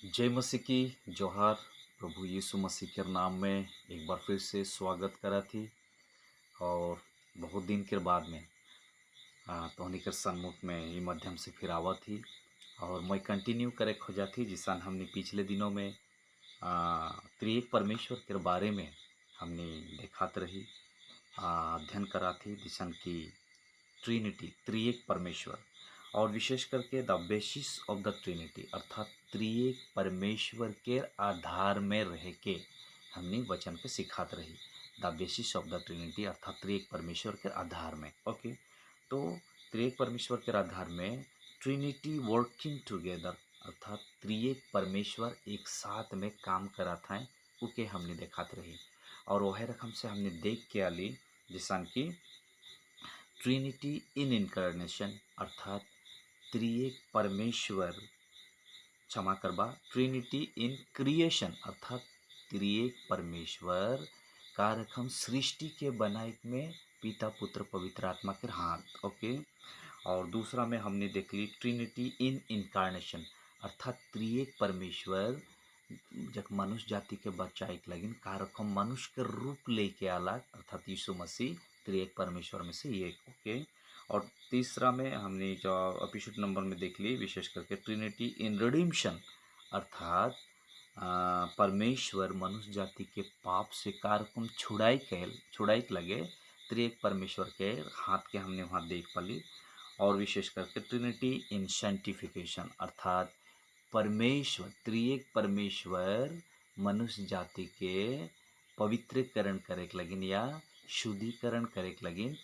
जय मसीह की जोहार। प्रभु यीशु मसीह के नाम में एक बार फिर से स्वागत करा थी। और बहुत दिन के बाद में तोहनी के सम्मुख में ये माध्यम से फिर आवा थी। और मैं कंटिन्यू करे खोजा थी जिसान हमने पिछले दिनों में त्रिएक परमेश्वर के बारे में हमने देखात रही, अध्ययन करा थी जिसान की ट्रिनिटी त्रिएक परमेश्वर। और विशेष करके the basis of the Trinity अर्थात त्रिएक परमेश्वर के आधार में रह के हमने वचन के सिखात रही। The basis of the Trinity अर्थात त्रिएक परमेश्वर के आधार में। ओके, तो त्रिएक परमेश्वर के आधार में ट्रिनिटी वर्किंग टुगेदर अर्थात त्रिएक परमेश्वर एक साथ में काम करा था, उके हमने देखात रही। और वह रकम से हमने देख के आली जिसान की ट्रिनिटी इन इनकारनेशन अर्थात त्रिएक परमेश्वर, क्षमा करबा, ट्रिनिटी इन क्रिएशन अर्थात त्रिएक परमेश्वर का रकम सृष्टि के बनाए में पिता पुत्र पवित्र आत्मा के हाथ। ओके, और दूसरा में हमने देख ली ट्रिनिटी इन इनकारनेशन अर्थात त्रिएक परमेश्वर जब मनुष्य जाति के बच्चा एक लगिन कारकम मनुष्य के रूप लेके आला अर्थात यीशु मसीह त्रिएक परमेश्वर में से एक। ओके, और तीसरा में हमने जो एपिसोड नंबर में देख ली विशेष करके ट्रिनिटी इन रिडीम्पशन अर्थात परमेश्वर मनुष्य जाति के पाप से कारकम छुड़ाई के लगे त्रिएक परमेश्वर के हाथ के हमने वहाँ देख पाली। और विशेष करके ट्रिनिटी इन सैंटिफिकेशन अर्थात परमेश्वर त्रिएक परमेश्वर मनुष्य जाति के पवित्रीकरण करे के लगिन या शुद्धिकरण करे के लगिन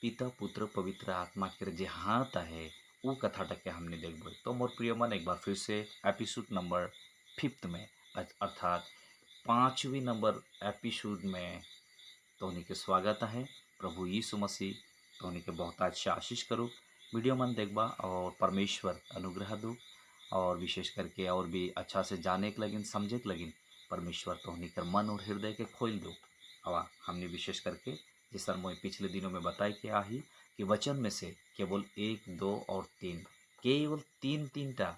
पिता पुत्र पवित्र आत्मा के जे हाथ है वो कथा टके हमने देखबो। तो मोर प्रिय मन एक बार फिर से एपिसोड नंबर 5 में अर्थात 5वीं नंबर एपिसोड में तोहनी के स्वागत है। प्रभु यीशु मसीह तोहनी के बहुत अच्छा आशीष करो, वीडियो मन देखबा और परमेश्वर अनुग्रह दो। और विशेष करके और भी अच्छा से जाने के लगिन समझे के लगिन परमेश्वर तोहनी कर मन और हृदय के खोल दो। और हमने विशेष करके जिस सर मैं पिछले दिनों में बताई क्या ही कि वचन में से केवल 1, 2 और 3 केवल तीन टा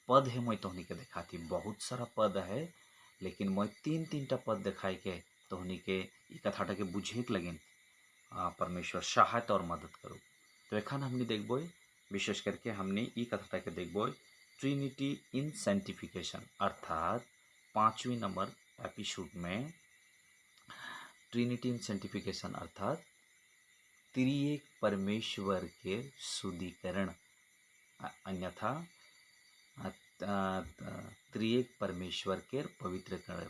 पद है मैं तोहनी के दिखाती। बहुत सारा पद है लेकिन मैं तीन टा पद दिखाई के तोहनी के कथाटा के बुझे के लगिन परमेश्वर सहायता और मदद करो। तो एखन हमने देखबो विशेष करके हमने ई कथाटा के देखबो ट्रिनिटी इन सैंटिफिकेशन अर्थात 5वीं नंबर एपिसोड में ट्रिनिटी इन सैंटिफिकेशन अर्थात त्रिएक परमेश्वर के शुद्धिकरण अन्यथा त्रिएक परमेश्वर के पवित्रकरण।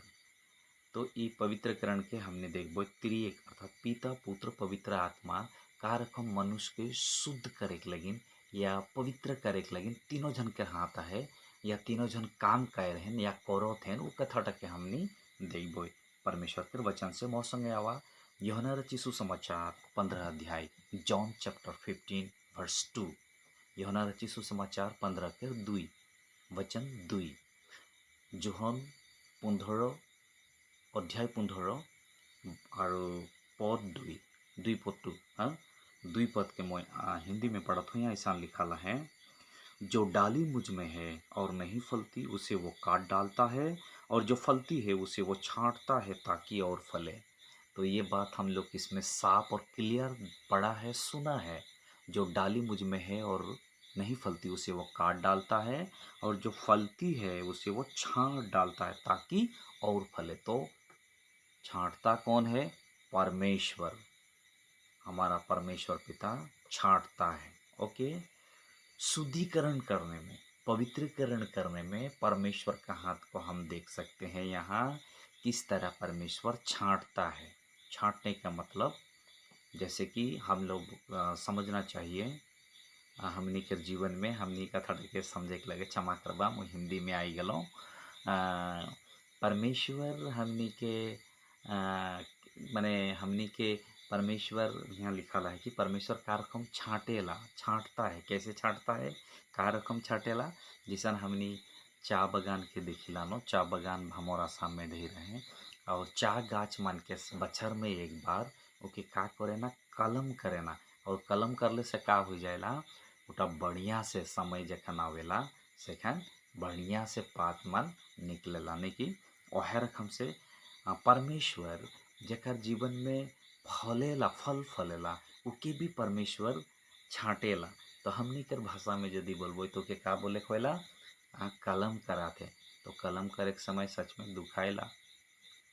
तो ये पवित्रकरण के हमने देखबो त्रिएक अर्थात पिता पुत्र पवित्र आत्मा का रकम मनुष्य के शुद्ध करे के लगिन या पवित्र करे के लगिन तीनों जन के हाथ है या तीनों जन काम कर रहे हैं या करोत हैं वो कथा टके हमने देखबो परमेश्वर के वचन से मौसंगे आवा। यूहन्ना रचित सुसमाचार 15 अध्याय जॉन चैप्टर 15 वर्स 2। यूहन्ना रचित सुसमाचार 15 के 2 वचन 2। जोहन 15 अध्याय 15 और पद 2 पद टू। हाँ, 2 पद के मैं हिंदी में पढ़त हूँ। ऐसा लिखा है, जो डाली मुझ में है और नहीं फलती उसे वो काट डालता है और जो फलती है उसे वो छांटता है ताकि और फले। तो ये बात हम लोग इसमें साफ और क्लियर पढ़ा है, सुना है। जो डाली मुझ में है और नहीं फलती उसे वो काट डालता है और जो फलती है उसे वो छांट डालता है ताकि और फले। तो छांटता कौन है? परमेश्वर, हमारा परमेश्वर पिता छांटता है। ओके, शुद्धिकरण करने में पवित्रीकरण करने में परमेश्वर का हाथ को हम देख सकते हैं। यहाँ किस तरह परमेश्वर छांटता है। छांटने का मतलब जैसे कि हम लोग समझना चाहिए हमनी के जीवन में हमनी का थोड़ा के समझे के लगे, क्षमा करबा मैं हिंदी में आई गलो। परमेश्वर हमनी के माने हमनी के परमेश्वर यहाँ लिखा है कि परमेश्वर का रकम छांटेला, छांटता है। कैसे छांटता है, का रकम छांटेला? जिसन हमनी चा बगान के देखिला नो, चा बगान हमारा सामने ढेर रहे और चा गाछ मान के बछर में एक बार ओके का करे ना, कलम करे ना। और कलम करले से का हो जाएला, उटा बढ़िया से समय जखन आवेला सेखन बढ़िया से पात मन निकलेला नहीं कि ओहे रकम से परमेश्वर जेकर जीवन में फलेला फल फलेला उके भी परमेश्वर छाटेला। तो हमनी कर भाषा में यदि बोलबो तो के का बोले खोला कलम कराथे। तो कलम करे के समय सच में दुखाएला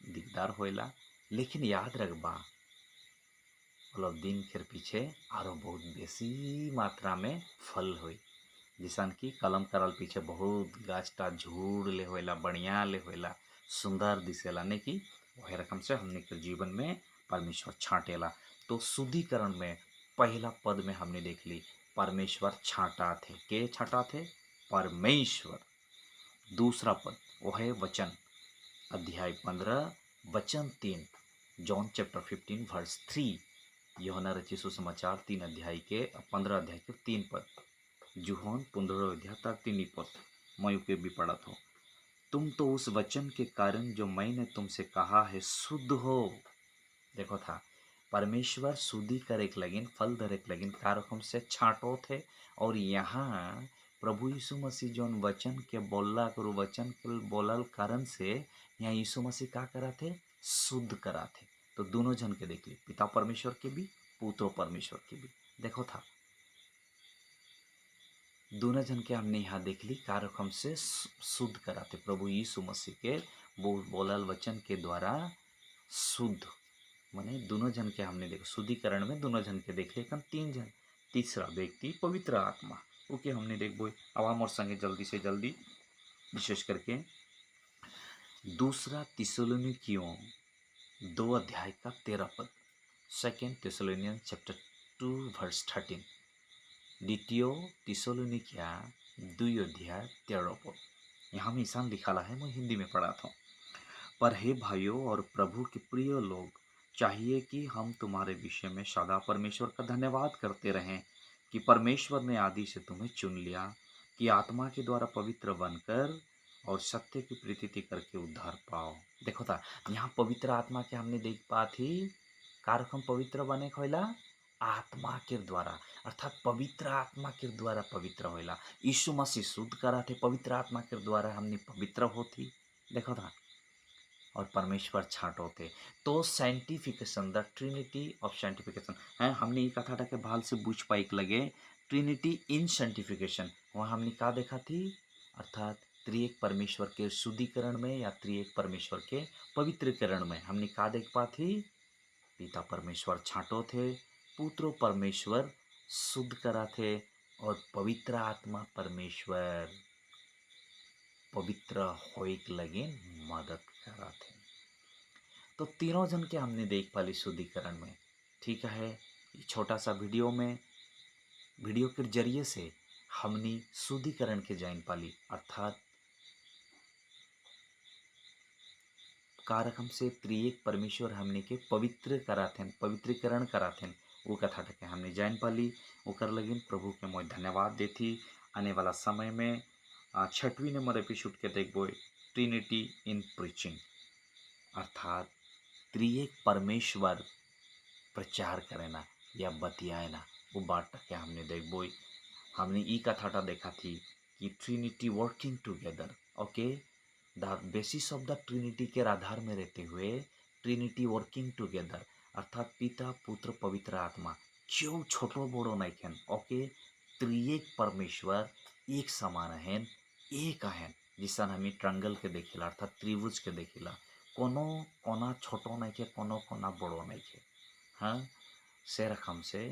दिकदार होएला, लेकिन याद रखबा मतलब दिन के पीछे आरो बहुत बेसी मात्रा में फल होई। जिसान कि कलम करल पीछे बहुत गाछटा झूड़ ले होएला बढ़िया ले होएला सुंदर दिसेला नहीं कि वही रकम से हमने के जीवन में परमेश्वर छाटेला। तो शुद्धिकरण में पहला पद में हमने देख ली परमेश्वर छाटा थे, के छाटा थे परमेश्वर। दूसरा पद वो है वचन, अध्याय 15 वचन 3, जॉन चैप्टर 15 वर्स 3, यूहन्ना रचित सुसमाचार 3 अध्याय के 15 अध्याय के 3 पद, यूहन्ना 15 अध्याय तक 3 पद मैं के भी पढ़ा था। तुम तो उस वचन के कारण जो मैंने तुमसे कहा है शुद्ध हो। देखो था परमेश्वर शुद्धि करे लगिन फल धरे लगिन कारकम से छाटो थे। और यहाँ प्रभु यीशु मसीह जौन वचन के बोलला करो वचन के बोलल कारण से यहाँ यीशु मसीह का करा थे शुद्ध करा थे। तो दोनों जन के देख ली पिता परमेश्वर के भी पुत्र परमेश्वर के भी। देखो था दोनों जन के हमने यहाँ देख ली कारकम से शुद्ध कराते प्रभु यीशु मसीह के बोलल वचन के द्वारा शुद्ध माने दोनों जन के हमने देखो शुद्धिकरण में दोनों जन के देख लेकिन 3 जन तीसरा व्यक्ति पवित्र आत्मा ओके हमने देखो। अब हम और संगे जल्दी से जल्दी विशेष करके दूसरा थिस्सलुनीकियों 2 अध्याय का 13 पद, सेकेंड थिस्सलुनियंस चैप्टर 2 वर्स 13, द्वितीय थिस्सलुनीकिया 2 अध्याय 13 पद। यहाँ में ईशान लिखा है, मैं हिंदी में पढ़ा था। पर हे भाइयों और प्रभु के प्रिय लोग, चाहिए कि हम तुम्हारे विषय में सदा परमेश्वर का धन्यवाद करते रहें कि परमेश्वर ने आदि से तुम्हें चुन लिया कि आत्मा के द्वारा पवित्र बनकर और सत्य की प्रीति करके उद्धार पाओ। देखो था यहाँ पवित्र आत्मा के हमने देख पा थी कारक हम पवित्र बने खोला आत्मा के द्वारा, अर्थात पवित्र आत्मा के द्वारा पवित्र होला। यीशु मसीह शुद्ध करा थे पवित्र आत्मा के द्वारा हमने पवित्र होती। देखो था और परमेश्वर छाटो थे। तो साइंटिफिकेशन द ट्रिनिटी ऑफ साइंटिफिकेशन है हमने ये कथा के भाल से बुझ पाइक लगे ट्रिनिटी इन साइंटिफिकेशन वहाँ हमने क्या देखा थी, अर्थात त्रिएक परमेश्वर के शुद्धिकरण में या त्रिएक परमेश्वर के पवित्रीकरण में हमने क्या देख पा थी पिता परमेश्वर छाटो थे, पुत्र परमेश्वर शुद्ध करा थे और पवित्र आत्मा परमेश्वर पवित्र होइक लगे मदद करा थे। तो तीनों जन के हमने देख पाली शुद्धिकरण में। ठीक है, छोटा सा वीडियो के जरिए से हमने शुद्धिकरण के जान पाली, अर्थात कारक हमसे त्रिएक परमेश्वर हमने के पवित्र कराथेन पवित्रीकरण कराथेन वो कथा के हमने जान पाली। ओकर लगिन प्रभु के मैं धन्यवाद देती। आने वाला समय में 6वीं नंबर एपिसोड के देखबो ट्रिनिटी इन प्रीचिंग, अर्थात त्रिएक परमेश्वर प्रचार करेना या बतियाना वो बात के हमने देखबो। हमने ई कथाटा देखा थी कि Trinity working together, okay the basis of the Trinity के आधार में रहते हुए ट्रिनिटी वर्किंग टुगेदर, अर्थात पिता पुत्र पवित्र आत्मा क्यों छोटो बड़ो नहीं खेन, ओके त्रिएक परमेश्वर एक समान हैं एक हैं जिसन हमें ट्रंगल के देखिला अर्थात त्रिभुज के देखिला कोनो कोना छोटो नहीं के कोनो कोना बड़ो नहीं के। हाँ से रकम से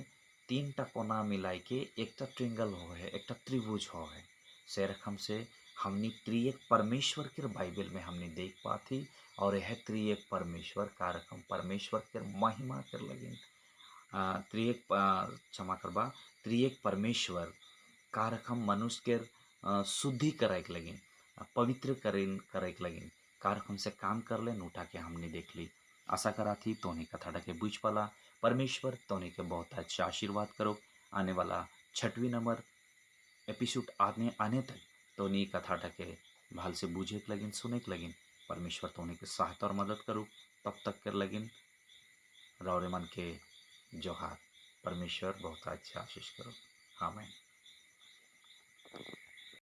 3टा कोना मिलाई के एक ट्रिंगल हो है एक त्रिभुज हो है। से रकम से हमने त्रिएक परमेश्वर के बाइबल में हमने देख पाती और यह त्रिएक परमेश्वर का रकम परमेश्वर के महिमा कर लगिन त्रिएक क्षमा करबा त्रिएक परमेश्वर का रकम मनुष्य के शुद्धि कराए लगिन पवित्र करे लगिन कारकम से काम कर लेन उठा के हमने देख ली। आशा करा थी तो उन्हें कथा के बुझ पाला। परमेश्वर तो उन्हें के बहुत अच्छा आशीर्वाद करो। आने वाला 6वीं नंबर एपिसोड आने तक तो उन्हीं कथा के भाल से बूझे के लगिन सुने के लगिन परमेश्वर तो उन्हें के सहायता और मदद करो। तब तक कर लगिन रौरे मन के जोहार। परमेश्वर बहुत अच्छा आशीष करो। आमीन।